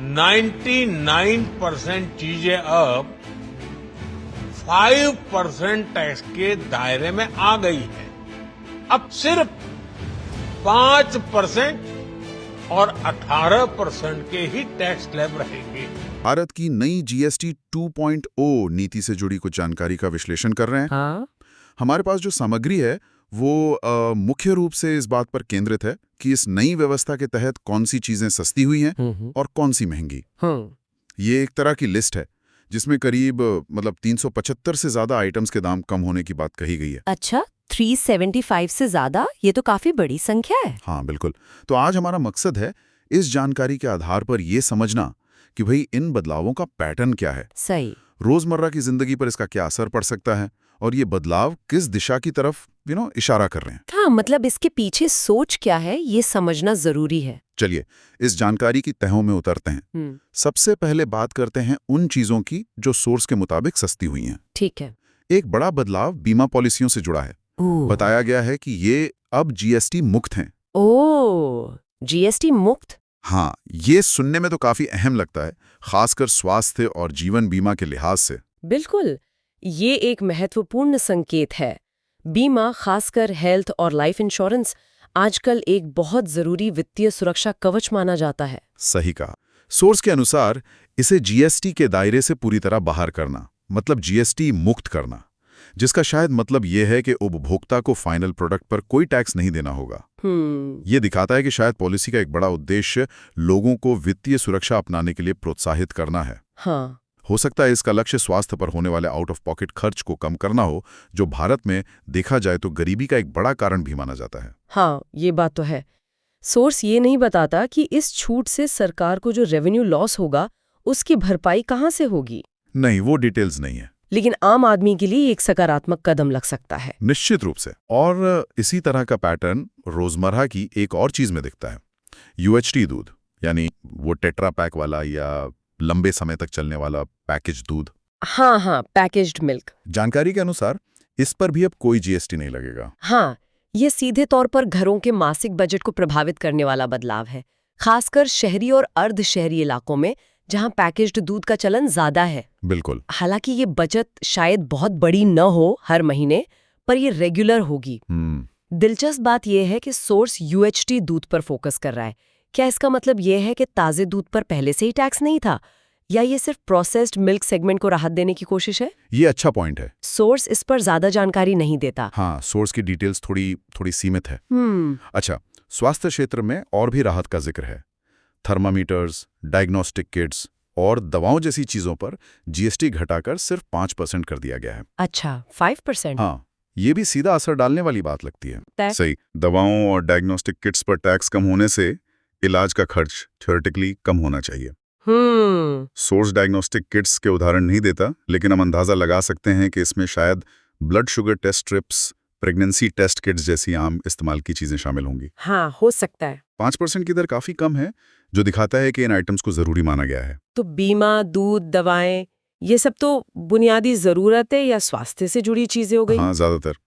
99% चीजें अब 5% टैक्स के दायरे में आ गई है। अब सिर्फ 5% और 18% के ही टैक्स स्लैब रहेंगे। भारत की नई जीएसटी 2.0 नीति से जुड़ी कुछ जानकारी का विश्लेषण कर रहे हैं। हाँ? हमारे पास जो सामग्री है वो मुख्य रूप से इस बात पर केंद्रित है कि इस नई व्यवस्था के तहत कौन सी चीजें सस्ती हुई हैं और कौन सी महंगी। ये एक तरह की लिस्ट है जिसमें करीब 375 से ज्यादा आइटम्स के दाम कम होने की बात कही गई है। अच्छा, 375 से ज्यादा? ये तो काफी बड़ी संख्या है। हाँ बिल्कुल। तो आज हमारा मकसद है इस जानकारी के आधार पर यह समझना कि भाई इन बदलावों का पैटर्न क्या है, सही। रोजमर्रा की जिंदगी पर इसका क्या असर पड़ सकता है और ये बदलाव किस दिशा की तरफ इशारा कर रहे हैं। हाँ, मतलब इसके पीछे सोच क्या है ये समझना जरूरी है। चलिए इस जानकारी की तहों में उतरते हैं। सबसे पहले बात करते हैं उन चीजों की जो सोर्स के मुताबिक सस्ती हुई हैं। ठीक है। एक बड़ा बदलाव बीमा पॉलिसियों से जुड़ा है। बताया गया है कि ये अब जीएसटी मुक्त हैं। ओह, जीएसटी मुक्त? हाँ, ये सुनने में तो काफी अहम लगता है, खासकर स्वास्थ्य और जीवन बीमा के लिहाज से। बिल्कुल, ये एक महत्वपूर्ण संकेत है। बीमा, खासकर हेल्थ और लाइफ इंश्योरेंस, आजकल एक बहुत जरूरी वित्तीय सुरक्षा कवच माना जाता है। सही कहा। सोर्स के अनुसार इसे जीएसटी के दायरे से पूरी तरह बाहर करना, मतलब जीएसटी मुक्त करना, जिसका शायद मतलब यह है कि उपभोक्ता को फाइनल प्रोडक्ट पर कोई टैक्स नहीं देना होगा। ये दिखाता है कि शायद पॉलिसी का एक बड़ा उद्देश्य लोगों को वित्तीय सुरक्षा अपनाने के लिए प्रोत्साहित करना है। हाँ। हो सकता है इसका लक्ष्य स्वास्थ्य पर होने वाले आउट ऑफ पॉकेट खर्च को कम करना हो, जो भारत में देखा जाए तो गरीबी का एक बड़ा कारण भी माना जाता है। हाँ, ये बात तो है। सोर्स ये नहीं बताता कि इस छूट से सरकार को जो रेवेन्यू लॉस होगा उसकी भरपाई कहाँ से होगी। नहीं, वो डिटेल्स नहीं है, लेकिन आम आदमी के लिए एक सकारात्मक कदम लग सकता है। निश्चित रूप से। और इसी तरह का पैटर्न रोजमर्रा की एक और चीज में दिखता है, यूएचटी दूध, यानी वो टेट्रा पैक वाला या लंबे समय तक चलने वाला पैकेज दूध। हाँ, पैकेज्ड मिल्क। जानकारी के अनुसार इस पर भी अब कोई जीएसटी नहीं लगेगा। हाँ, ये सीधे तौर पर घरों के मासिक बजट को प्रभावित करने वाला बदलाव है, खासकर शहरी और अर्ध शहरी इलाकों में जहां पैकेज्ड दूध का चलन ज्यादा है। बिल्कुल। हालांकि ये बचत शायद बहुत बड़ी न हो हर महीने, पर ये रेगुलर होगी। दिलचस्प बात यह है कि सोर्स यूएचटी दूध पर फोकस कर रहा है। क्या इसका मतलब यह है कि ताजे दूध पर पहले से ही टैक्स नहीं था, या ये सिर्फ प्रोसेस्ड मिल्क सेगमेंट को राहत देने की कोशिश है? ये अच्छा पॉइंट है। सोर्स इस पर ज्यादा जानकारी नहीं देता। हाँ, सोर्स की डिटेल्स थोड़ी सीमित है। अच्छा, स्वास्थ्य क्षेत्र में और भी राहत का जिक्र है। थर्मामीटर्स, डायग्नोस्टिक किट्स और दवाओं जैसी चीजों पर जीएसटी घटाकर सिर्फ 5% कर दिया गया है। अच्छा, 5%? हाँ, ये भी सीधा असर डालने वाली बात लगती है। सही। दवाओं और डायग्नोस्टिक किट्स पर टैक्स कम होने से इलाज का खर्च थ्योरेटिकली कम होना चाहिए। सोर्स डायग्नोस्टिक किट्स के उदाहरण नहीं देता, लेकिन हम अंदाजा लगा सकते हैं कि इसमें शायद blood sugar test strips, pregnancy test kits जैसी आम इस्तेमाल की चीजें शामिल होंगी। हाँ, हो सकता है। 5% की दर काफी कम है, जो दिखाता है कि इन आइटम्स को जरूरी माना गया है। तो बीमा, दूध, दवाएं, ये सब तो बुनियादी जरूरतें या स्वास्थ्य से जुड़ी चीजें हो गई। हाँ, ज्यादातर।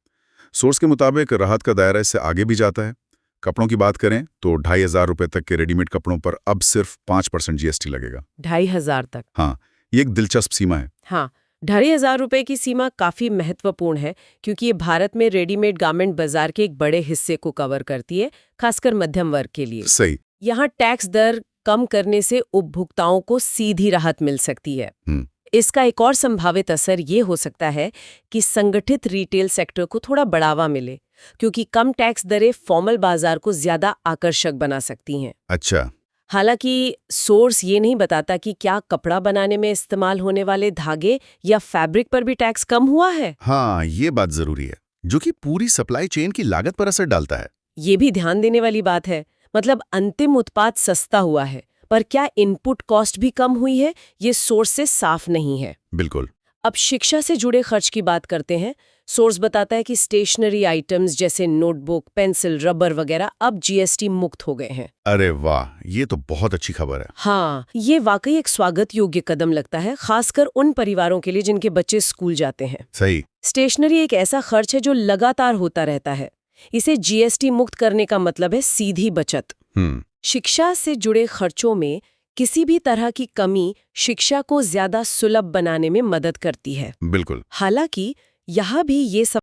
सोर्स के मुताबिक राहत का दायरा इससे आगे भी जाता है। कपड़ों की बात करें तो 2,500 रुपए तक के रेडीमेड कपड़ों पर अब सिर्फ 5% जीएसटी लगेगा। 2,500 तक? हाँ, ये एक दिलचस्प सीमा है। हाँ, 2,500 रुपए की सीमा काफी महत्वपूर्ण है, क्योंकि ये भारत में रेडीमेड गारमेंट बाजार के एक बड़े हिस्से को कवर करती है, खासकर मध्यम वर्ग के लिए। सही। यहाँ टैक्स दर कम करने से उपभोक्ताओं को सीधी राहत मिल सकती है। इसका एक और संभावित असर ये हो सकता है कि संगठित रिटेल सेक्टर को थोड़ा बढ़ावा मिले, क्योंकि कम टैक्स दरें फॉर्मल बाजार को ज्यादा आकर्षक बना सकती हैं। अच्छा। हालांकि सोर्स ये नहीं बताता कि क्या कपड़ा बनाने में इस्तेमाल होने वाले धागे या फैब्रिक पर भी टैक्स कम हुआ है। हाँ, ये बात जरूरी है, जो कि पूरी सप्लाई चेन की लागत पर असर डालता है। ये भी ध्यान देने वाली बात है। मतलब अंतिम उत्पाद सस्ता हुआ है, पर क्या इनपुट कॉस्ट भी कम हुई है, ये सोर्स से साफ नहीं है। बिल्कुल। अब शिक्षा से जुड़े खर्च की बात करते हैं। सोर्स बताता है कि स्टेशनरी आइटम्स जैसे नोटबुक, पेंसिल, रबर वगैरह अब जीएसटी मुक्त हो गए हैं। अरे वाह, ये तो बहुत अच्छी खबर है। हाँ, ये वाकई एक स्वागत योग्य कदम लगता है, खासकर उन परिवारों के लिए जिनके बच्चे स्कूल जाते हैं। सही। स्टेशनरी एक ऐसा खर्च है जो लगातार होता रहता है। इसे जीएसटी मुक्त करने का मतलब है सीधी बचत। शिक्षा से जुड़े खर्चों में किसी भी तरह की कमी शिक्षा को ज्यादा सुलभ बनाने में मदद करती है। बिल्कुल। हालांकि यहाँ भी ये सब